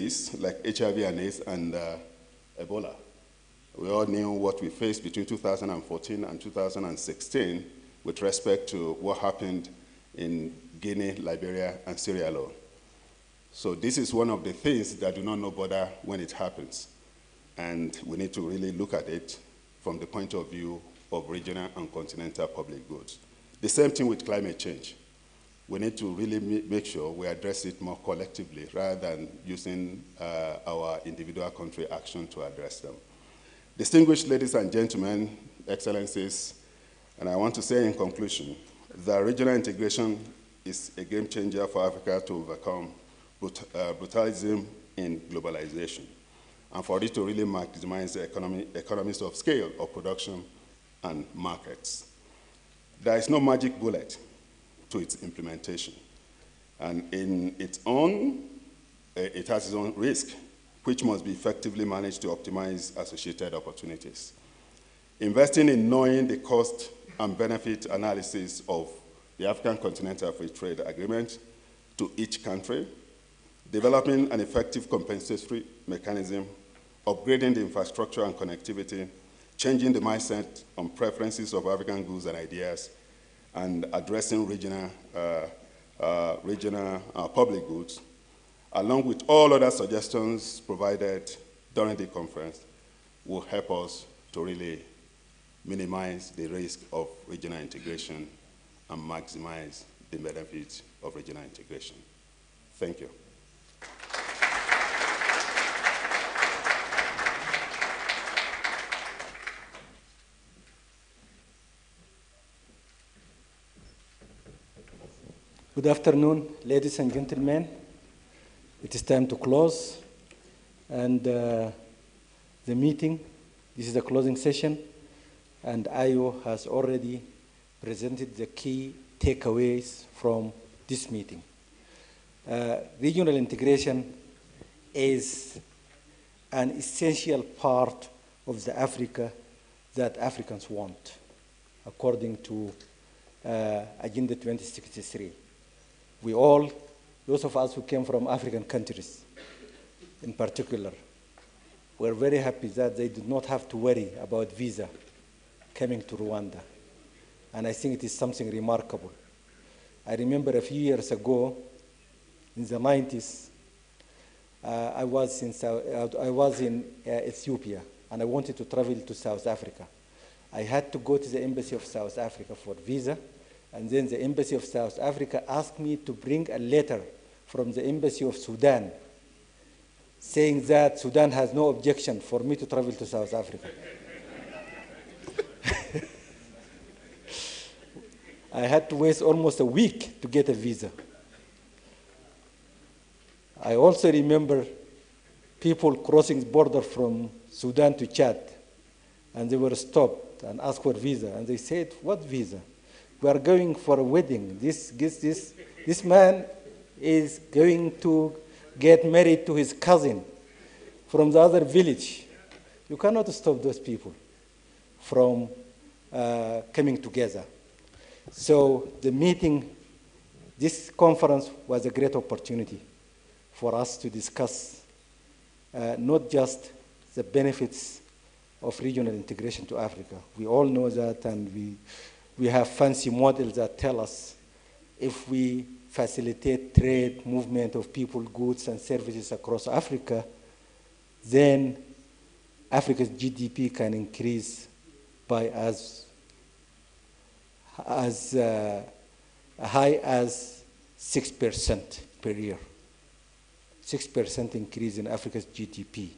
this, like HIV and AIDS and Ebola. We all knew what we faced between 2014 and 2016 with respect to what happened in Guinea, Liberia, and Sierra Leone. So this is one of the things that do not know border when it happens. And we need to really look at it from the point of view of regional and continental public goods. The same thing with climate change. We need to really make sure we address it more collectively rather than using our individual country action to address them. Distinguished ladies and gentlemen, excellencies, and I want to say in conclusion that regional integration is a game changer for Africa to overcome brutalism in globalization, and for it to really maximize the economies of scale of production and markets. There is no magic bullet to its implementation, and in its own, it has its own risk, which must be effectively managed to optimize associated opportunities. Investing in knowing the cost and benefit analysis of the African Continental Free Trade Agreement to each country, developing an effective compensatory mechanism, upgrading the infrastructure and connectivity, changing the mindset on preferences of African goods and ideas, and addressing regional public goods, along with all other suggestions provided during the conference, will help us to really minimize the risk of regional integration and maximize the benefits of regional integration. Thank you. Good afternoon, ladies and gentlemen. It is time to close, and the meeting, this is the closing session, and Ayo has already presented the key takeaways from this meeting. Regional integration is an essential part of the Africa that Africans want, according to Agenda 2063. We all, those of us who came from African countries in particular, were very happy that they did not have to worry about visa coming to Rwanda. And I think it is something remarkable. I remember a few years ago, in the 90s, I was in Ethiopia, and I wanted to travel to South Africa. I had to go to the Embassy of South Africa for visa, and then the Embassy of South Africa asked me to bring a letter from the Embassy of Sudan saying that Sudan has no objection for me to travel to South Africa. I had to wait almost a week to get a visa. I also remember people crossing the border from Sudan to Chad, and they were stopped and asked for visa, and they said, "What visa? We are going for a wedding. This man is going to get married to his cousin from the other village. You cannot stop those people from coming together." So the meeting, this conference was a great opportunity for us to discuss not just the benefits of regional integration to Africa. We all know that, and we have fancy models that tell us if we facilitate trade, movement of people, goods, and services across Africa, then Africa's GDP can increase by as high as 6% per year. 6% increase in Africa's GDP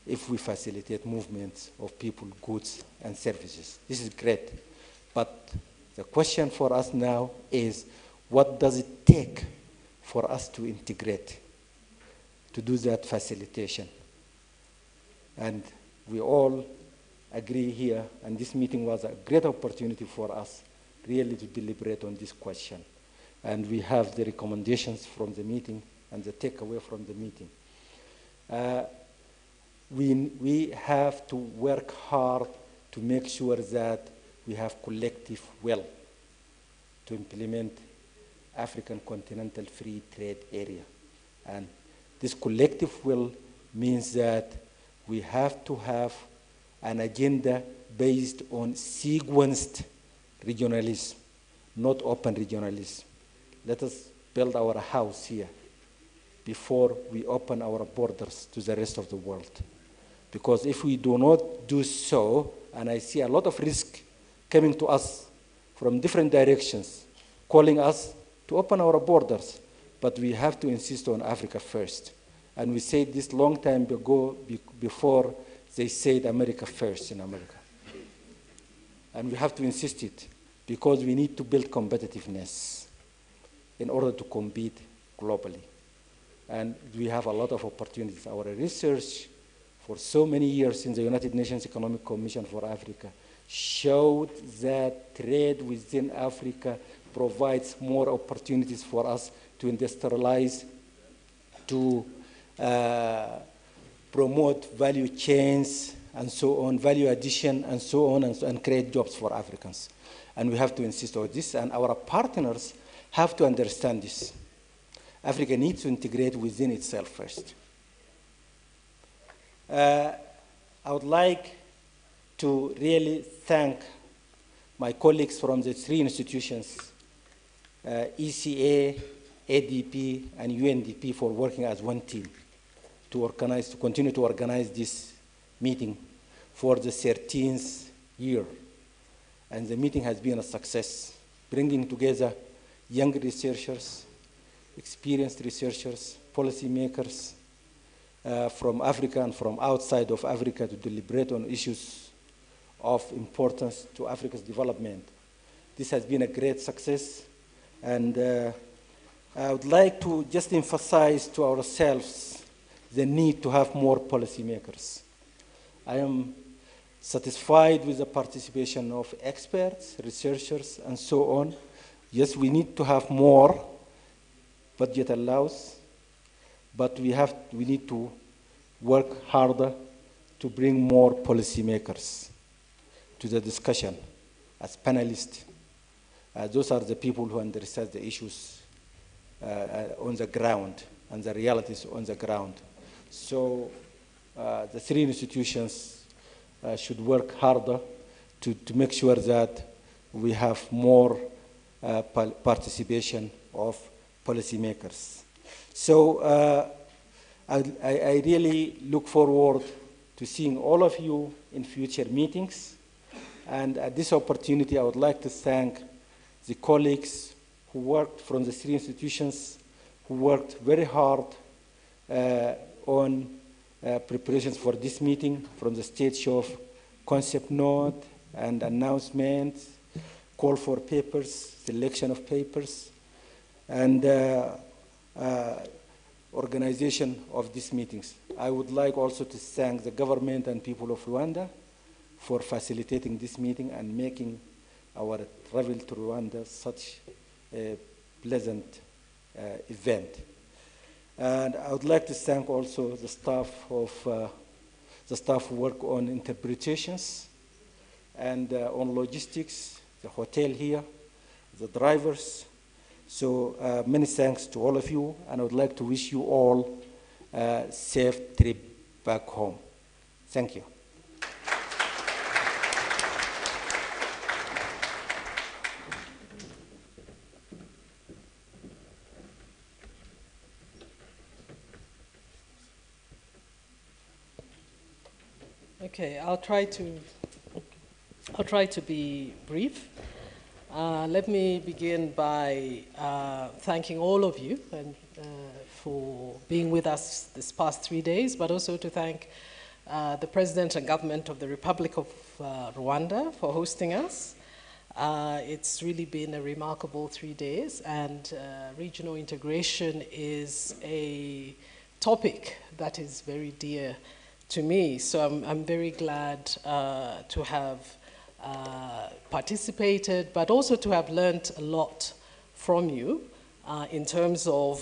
if we facilitate movements of people, goods, and services. This is great. But the question for us now is, what does it take for us to integrate, to do that facilitation? And we all agree here, and this meeting was a great opportunity for us really to deliberate on this question. And we have the recommendations from the meeting and the takeaway from the meeting. We have to work hard to make sure that we have collective will to implement African Continental Free Trade Area. And This collective will means that we have to have an agenda based on sequenced regionalism, not open regionalism. Let us build our house here before we open our borders to the rest of the world. Because if we do not do so, and I see a lot of risk coming to us from different directions, calling us to open our borders, but we have to insist on Africa first. And we said this long time ago, before they said America first in America. And we have to insist it, because we need to build competitiveness in order to compete globally. And we have a lot of opportunities. Our research for so many years in the United Nations Economic Commission for Africa showed that trade within Africa provides more opportunities for us to industrialize, to promote value chains, and so on, value addition, and so on, and create jobs for Africans. And we have to insist on this, and our partners have to understand this. Africa needs to integrate within itself first. I would like to really thank my colleagues from the three institutions, ECA, ADP, and UNDP, for working as one team to continue to organize this meeting for the 13th year. And the meeting has been a success, bringing together young researchers, experienced researchers, policymakers from Africa and from outside of Africa to deliberate on issues of importance to Africa's development. This has been a great success, and I would like to just emphasize to ourselves the need to have more policymakers. I am satisfied with the participation of experts, researchers, and so on. Yes, we need to have more, budget allows, but we need to work harder to bring more policymakers to the discussion as panelists. Those are the people who understand the issues on the ground and the realities on the ground. So the three institutions should work harder to make sure that we have more participation of policymakers. So I really look forward to seeing all of you in future meetings. And at this opportunity, I would like to thank the colleagues who worked from the three institutions, who worked very hard on preparations for this meeting, from the stage of concept note and announcements, call for papers, selection of papers, and organization of these meetings. I would like also to thank the government and people of Rwanda for facilitating this meeting and making our travel to Rwanda such a pleasant event. And I would like to thank also the staff who work on interpretations and on logistics, the hotel here, the drivers. So many thanks to all of you, and I would like to wish you all a safe trip back home. Thank you. Okay, I'll try to be brief. Let me begin by thanking all of you for being with us this past 3 days, but also to thank the President and Government of the Republic of Rwanda for hosting us. It's really been a remarkable 3 days, and regional integration is a topic that is very dear to me. So I'm very glad to have participated, but also to have learned a lot from you in terms of,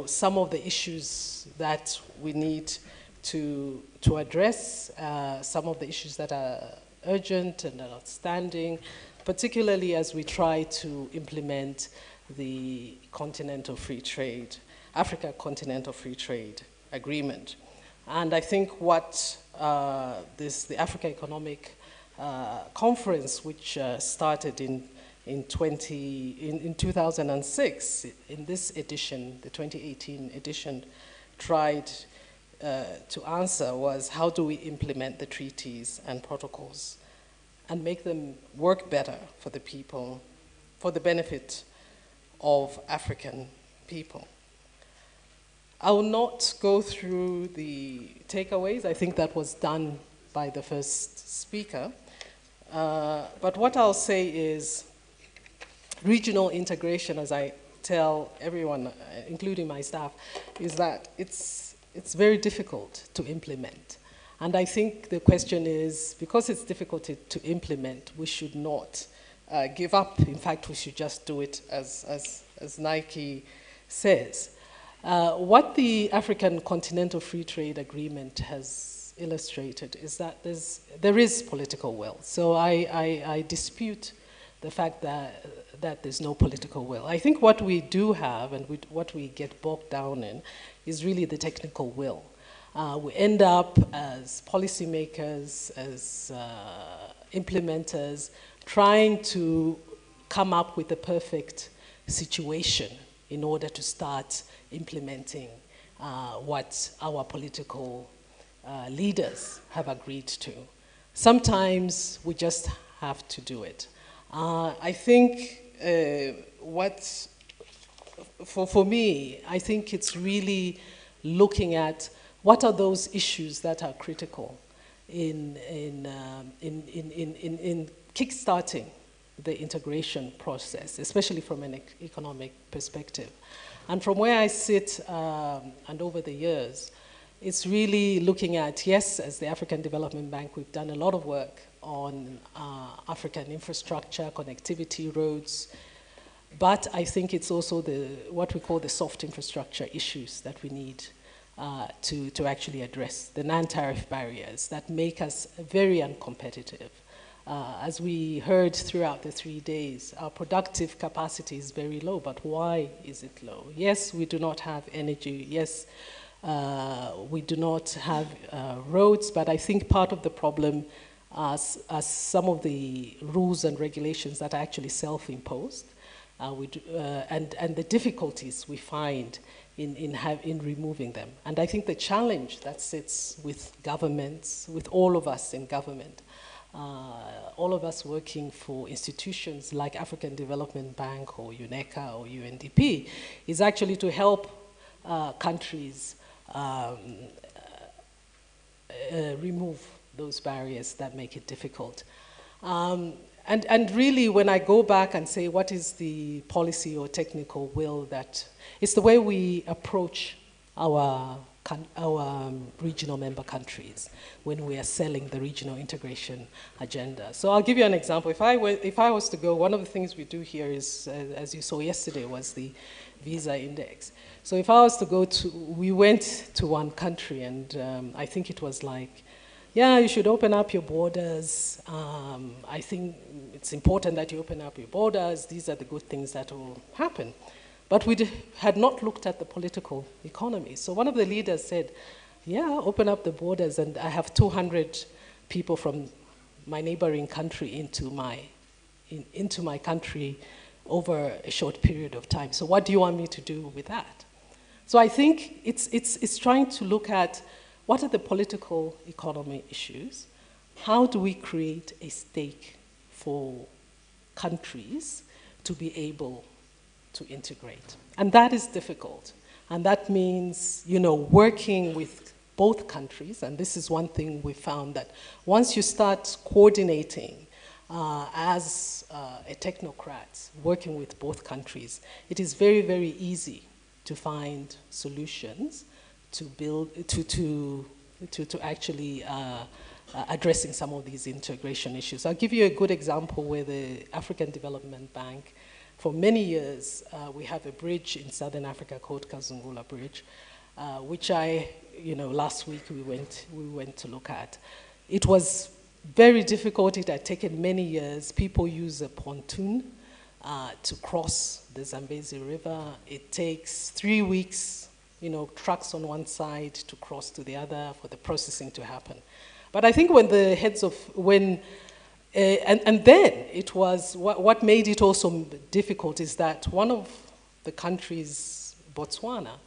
some of the issues that we need to address, some of the issues that are urgent and outstanding, particularly as we try to implement the Continental Free Trade Africa Continental Free Trade Agreement. And I think what the Africa Economic Conference, which started in 2006, in this edition, the 2018 edition, tried to answer was, how do we implement the treaties and protocols and make them work better for the people, for the benefit of African people. I will not go through the takeaways. I think that was done by the first speaker. But what I'll say is regional integration, as I tell everyone, including my staff, is that it's very difficult to implement. And I think the question is, because it's difficult to implement, we should not give up. In fact, we should just do it as Nike says. What the African Continental Free Trade Agreement has illustrated is that there is political will. So I dispute the fact that there's no political will. I think what we do have and what we get bogged down in is really the technical will. We end up as policymakers, as implementers, trying to come up with the perfect situation in order to start implementing what our political leaders have agreed to. Sometimes we just have to do it. I think for me, I think it's really looking at what are those issues that are critical in kickstarting the integration process, especially from an economic perspective. And from where I sit, and over the years, it's really looking at, yes, as the African Development Bank, we've done a lot of work on African infrastructure, connectivity, roads, but I think it's also what we call the soft infrastructure issues that we need to actually address, the non-tariff barriers that make us very uncompetitive. As we heard throughout the 3 days, our productive capacity is very low, but why is it low? Yes, we do not have energy. Yes, we do not have roads, but I think part of the problem are some of the rules and regulations that are actually self-imposed, and the difficulties we find in removing them. And I think the challenge that sits with governments, with all of us in government, all of us working for institutions like African Development Bank or UNECA or UNDP, is actually to help countries remove those barriers that make it difficult. And really, when I go back and say what is the policy or technical will, that it's the way we approach our regional member countries when we are selling the regional integration agenda. So I'll give you an example. If I was to go, one of the things we do here is, as you saw yesterday, was the visa index. So if I was to go we went to one country, and I think it was like, yeah, you should open up your borders. I think it's important that you open up your borders. These are the good things that will happen. But we had not looked at the political economy. So one of the leaders said, yeah, open up the borders, and I have 200 people from my neighboring country into my country over a short period of time. So what do you want me to do with that? So I think it's trying to look at what are the political economy issues? How do we create a stake for countries to be able to integrate? And that is difficult. And that means, working with both countries, and this is one thing we found, that once you start coordinating as a technocrat, working with both countries, it is very, very easy to find solutions to build, to actually addressing some of these integration issues. I'll give you a good example where the African Development Bank, for many years, we have a bridge in Southern Africa called Kazungula Bridge, which last week we went to look at. It was very difficult. It had taken many years. People use a pontoon to cross the Zambezi River. It takes 3 weeks, trucks on one side to cross to the other for the processing to happen. But I think when the heads of, and then it was, what made it also difficult is that one of the countries, Botswana,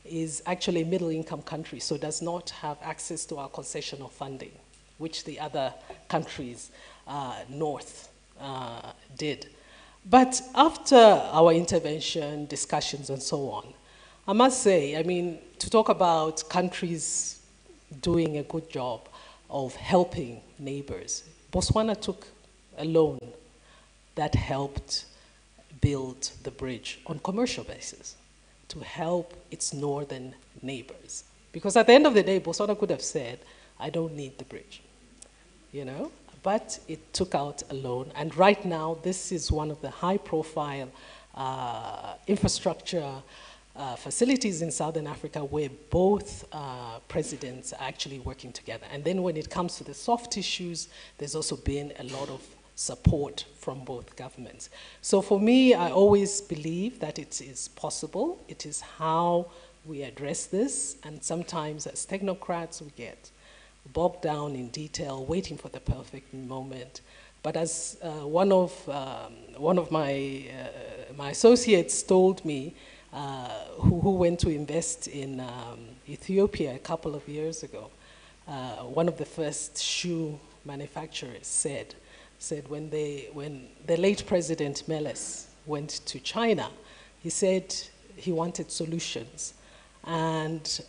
is actually a middle-income country, so does not have access to our concessional funding, which the other countries north did. But after our intervention, discussions, and so on, I must say, to talk about countries doing a good job of helping neighbors, Botswana took a loan that helped build the bridge on commercial basis to help its northern neighbors. Because at the end of the day, Botswana could have said, I don't need the bridge, But it took out a loan, and right now, this is one of the high-profile infrastructure facilities in Southern Africa where both presidents are actually working together. And then when it comes to the soft issues, there's also been a lot of support from both governments. So for me, I always believe that it is possible. It is how we address this, and sometimes as technocrats, we get bogged down in detail, waiting for the perfect moment. But as one of my associates told me, who went to invest in Ethiopia a couple of years ago, one of the first shoe manufacturers said when the late President Meles went to China, he said he wanted solutions. And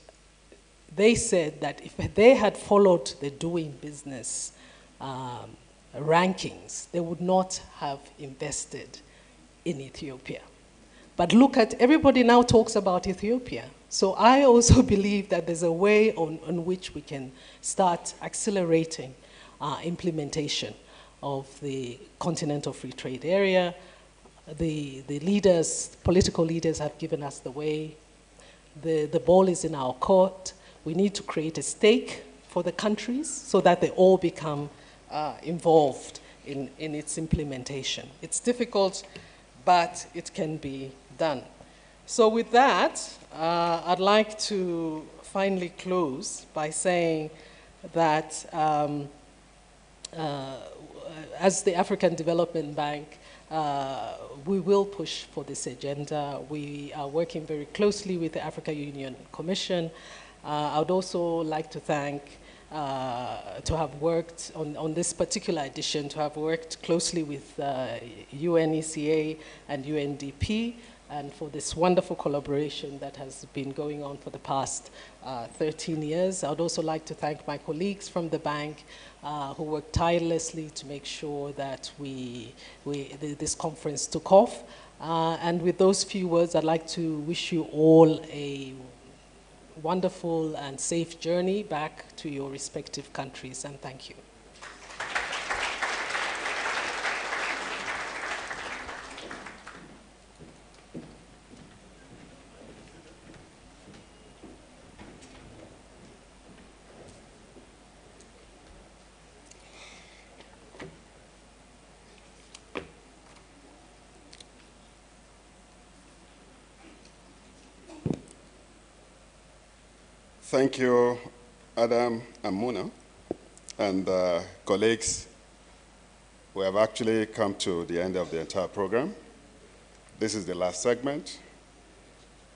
they said that if they had followed the doing business rankings, they would not have invested in Ethiopia. But look at, everybody now talks about Ethiopia. So I also believe that there's a way on which we can start accelerating implementation of the Continental Free Trade Area. The leaders, political leaders have given us the way. The ball is in our court. We need to create a stake for the countries so that they all become involved in its implementation. It's difficult, but it can be done. So with that, I'd like to finally close by saying that as the African Development Bank, we will push for this agenda. We are working very closely with the African Union Commission. I would also like to thank, to have worked on this particular edition, to have worked closely with UNECA and UNDP, and for this wonderful collaboration that has been going on for the past 13 years. I would also like to thank my colleagues from the bank who worked tirelessly to make sure that this conference took off. And with those few words, I'd like to wish you all a wonderful and safe journey back to your respective countries, and thank you. Thank you, Adam and Muna, and colleagues. We have actually come to the end of the entire program. This is the last segment.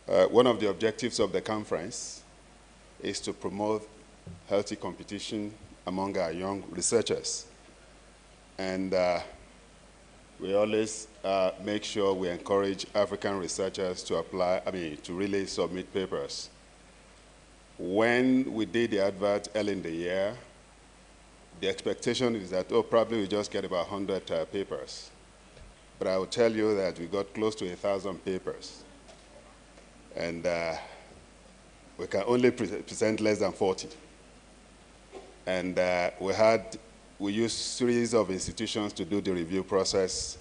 One of the objectives of the conference is to promote healthy competition among our young researchers. And we always make sure we encourage African researchers to to really submit papers. When we did the advert early in the year, the expectation is that, probably we just get about 100 papers. But I will tell you that we got close to 1,000 papers. And we can only present less than 40. And we used a series of institutions to do the review process.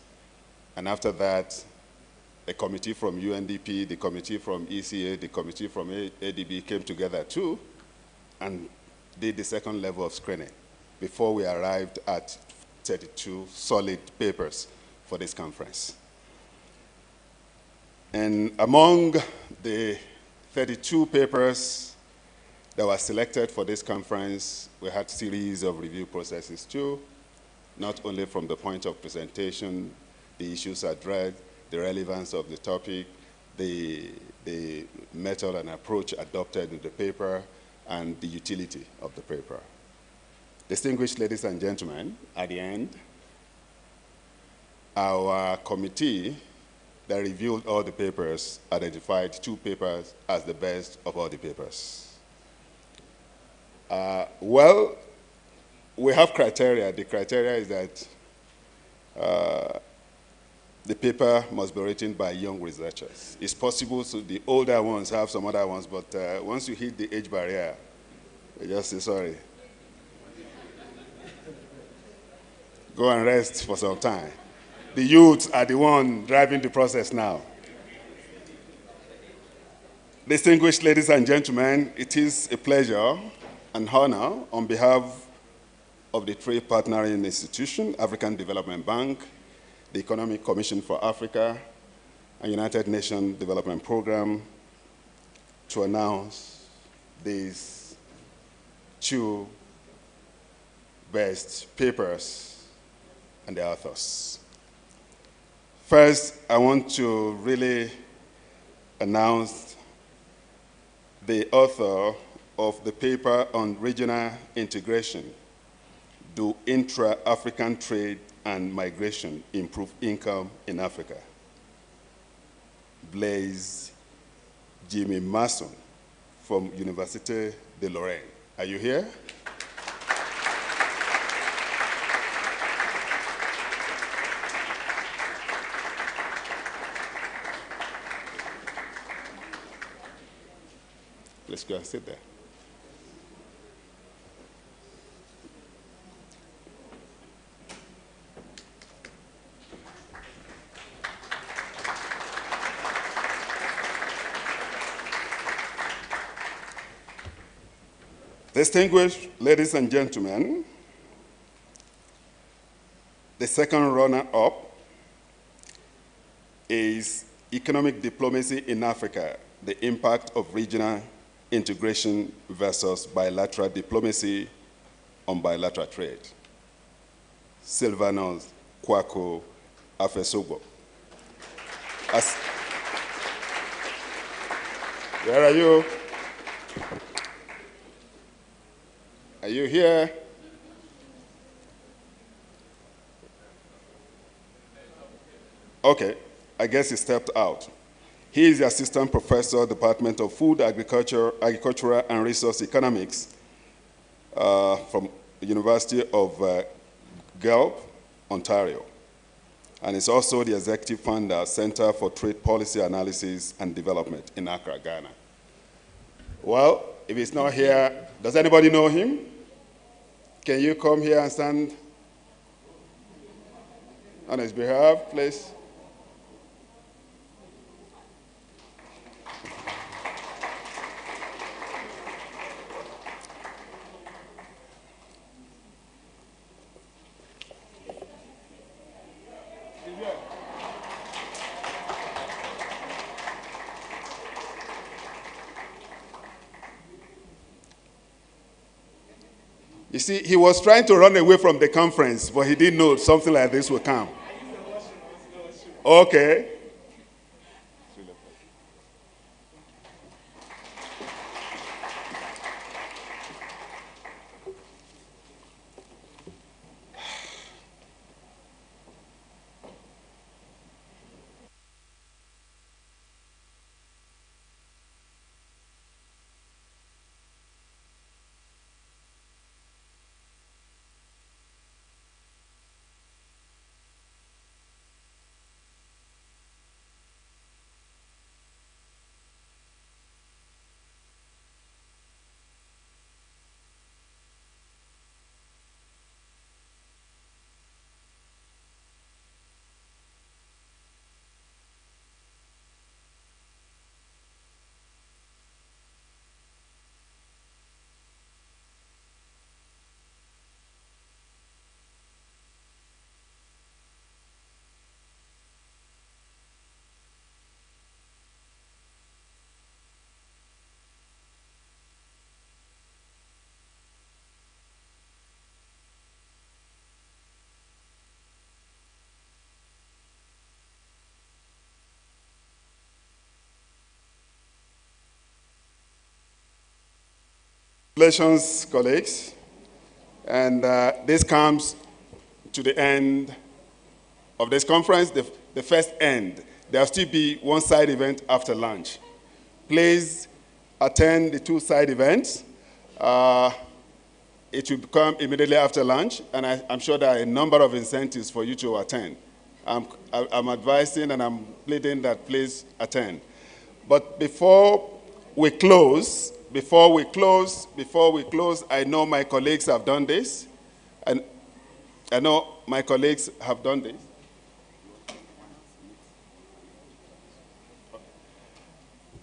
And after that, a committee from UNDP, the committee from ECA, the committee from ADB came together too and did the second level of screening before we arrived at 32 solid papers for this conference. And among the 32 papers that were selected for this conference, we had series of review processes too, not only from the point of presentation, the issues addressed, the relevance of the topic, the method and approach adopted in the paper, and the utility of the paper. Distinguished ladies and gentlemen, at the end, our committee that reviewed all the papers identified 2 papers as the best of all the papers. Well, we have criteria. The criteria is that the paper must be written by young researchers. It's possible so the older ones have some other ones, but once you hit the age barrier, you just say sorry. Go and rest for some time. The youths are the one driving the process now. Distinguished ladies and gentlemen, it is a pleasure and honor on behalf of the 3 partnering institutions, African Development Bank, the Economic Commission for Africa, and United Nations Development Program, to announce these 2 best papers and the authors. First, I want to really announce the author of the paper on regional integration: Do intra-African trade and migration improve income in Africa? Blaise Jimmy Masson from Université de Lorraine. Are you here? Let's go and sit there. Distinguished ladies and gentlemen, the second runner-up is Economic Diplomacy in Africa, the Impact of Regional Integration versus Bilateral Diplomacy on Bilateral Trade. Sylvanos Kwaku Afesogo. Where are you? Are you here? Okay, I guess he stepped out. He is the Assistant Professor, Department of Food, Agricultural and Resource Economics from the University of Guelph, Ontario. And is also the Executive Founder, Center for Trade Policy Analysis and Development in Accra, Ghana. Well, if he's not here, does anybody know him? Can you come here and stand on his behalf, please? You see, he was trying to run away from the conference, but he didn't know something like this would come. Okay. Congratulations, colleagues. And this comes to the end of this conference, the first end. There will still be one side event after lunch. Please attend the two side events. It will come immediately after lunch, and I'm sure there are a number of incentives for you to attend. I'm advising and I'm pleading that please attend. But before we close, I know my colleagues have done this, and I know my colleagues have done this.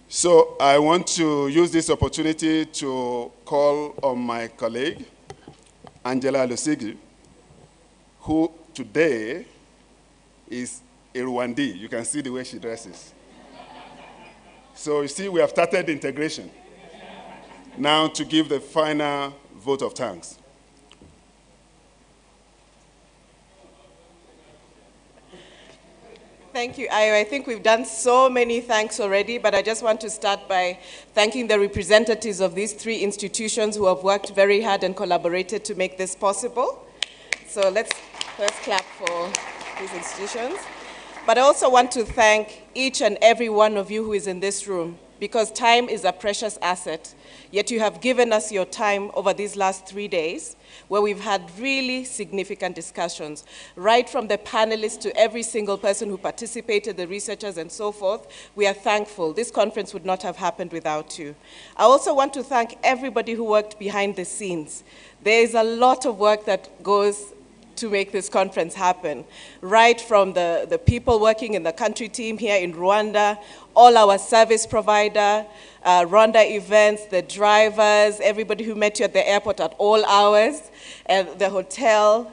So I want to use this opportunity to call on my colleague, Angela Lusigi, who today is a Rwandese. You can see the way she dresses. So you see, we have started the integration. Now to give the final vote of thanks. Thank you, Ayo. I think we've done so many thanks already, but I just want to start by thanking the representatives of these three institutions who have worked very hard and collaborated to make this possible. So let's first clap for these institutions. But I also want to thank each and every one of you who is in this room, because time is a precious asset. Yet you have given us your time over these last 3 days, where we've had really significant discussions, right from the panelists to every single person who participated, the researchers and so forth. We are thankful. This conference would not have happened without you. I also want to thank everybody who worked behind the scenes. There is a lot of work that goes to make this conference happen, right from the people working in the country team here in Rwanda, all our service provider, Rwanda events, the drivers, everybody who met you at the airport at all hours, and the hotel,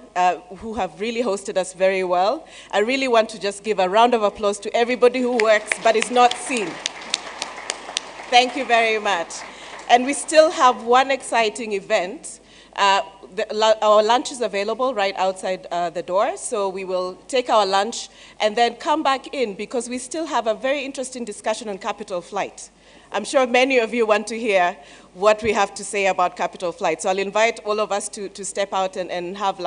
who have really hosted us very well. I really want to just give a round of applause to everybody who works but is not seen. Thank you very much. And we still have one exciting event. Our lunch is available right outside the door, so we will take our lunch and then come back in, because we still have a very interesting discussion on capital flight. I'm sure many of you want to hear what we have to say about capital flight. So I'll invite all of us to step out and have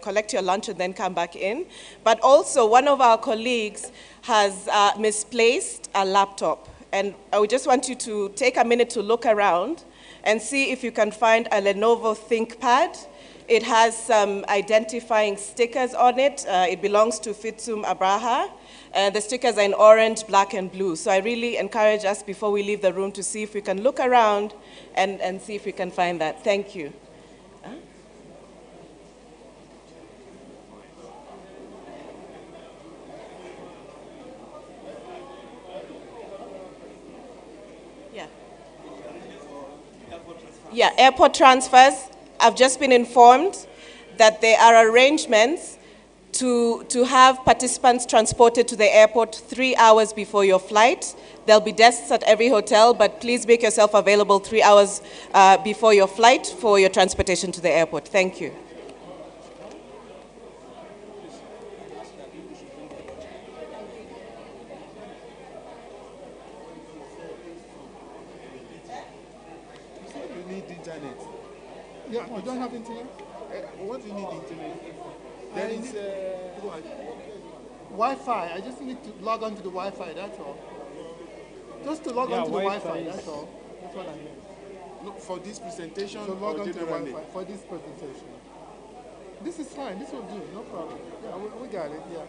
collect your lunch and then come back in. But also, one of our colleagues has misplaced a laptop. And I would just want you to take a minute to look around and see if you can find a Lenovo ThinkPad. It has some identifying stickers on it. It belongs to Fitsum Abraha. The stickers are in orange, black, and blue. So I really encourage us before we leave the room to see if we can look around and see if we can find that. Thank you. Yeah, airport transfers. I've just been informed that there are arrangements to have participants transported to the airport 3 hours before your flight. There'll be desks at every hotel, but please make yourself available 3 hours before your flight for your transportation to the airport. Thank you. Yeah, you don't have internet? What do you need internet? There is Wi-Fi. I just need to log on to the Wi-Fi, that's all. Just to log on to the Wi-Fi, that's all. That's what I mean. Look, for this presentation, so log on to the Wi-Fi for this presentation. This is fine. This will do. No problem. Yeah, we got it. Yeah.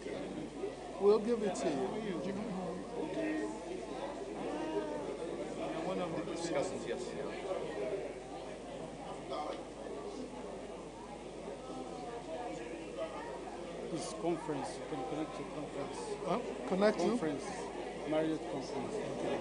Okay. We'll give it to you. One of the discussions, yes. This conference, you can connect to conference. Huh? Connect to? Conference. Marriott conference. Okay.